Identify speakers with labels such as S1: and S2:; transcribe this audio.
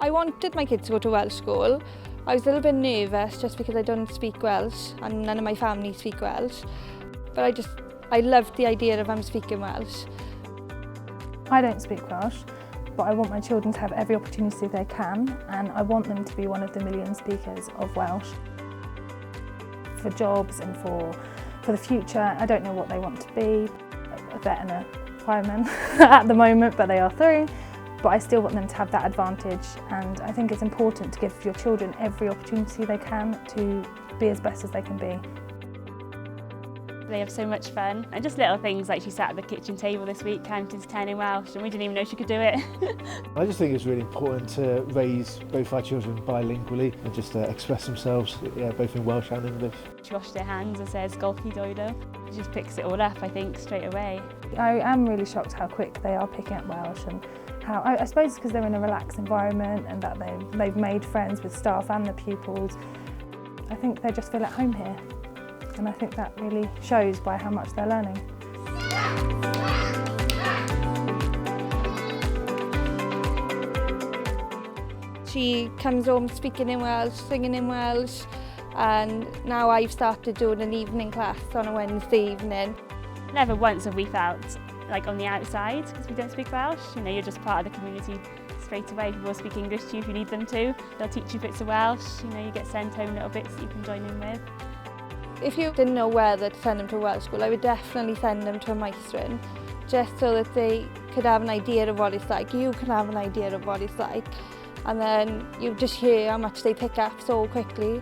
S1: I wanted my kids to go to Welsh school. I was a little bit nervous just because I don't speak Welsh and none of my family speak Welsh. But I loved the idea of them speaking Welsh.
S2: I don't speak Welsh, but I want my children to have every opportunity they can, and I want them to be one of the million speakers of Welsh. For jobs and for the future, I don't know what they want to be, a vet and a fireman at the moment, but they are through. But I still want them to have that advantage, and I think it's important to give your children every opportunity they can to be as best as they can be.
S3: They have so much fun, and just little things like she sat at the kitchen table this week counting to 10 in Welsh and we didn't even know she could do it.
S4: I just think it's really important to raise both our children bilingually and just express themselves both in Welsh and English.
S3: She washed her hands and says golchi doilo. She just picks it all up, I think, straight away.
S2: I am really shocked how quick they are picking up Welsh, and how I suppose it's because they're in a relaxed environment and that they've made friends with staff and the pupils. I think they just feel at home here, and I think that really shows by how much they're learning.
S1: She comes home speaking in Welsh, singing in Welsh, and now I've started doing an evening class on a Wednesday evening.
S3: Never once have we felt like on the outside because we don't speak Welsh. You know, you're just part of the community straight away. People will speak English to you if you need them to. They'll teach you bits of Welsh. You know, you get sent home little bits that you can join in with.
S1: If you didn't know whether to send them to a Welsh school, I would definitely send them to a Maestrin, just so that they could have an idea of what it's like. You can have an idea of what it's like, and then you just hear how much they pick up so quickly.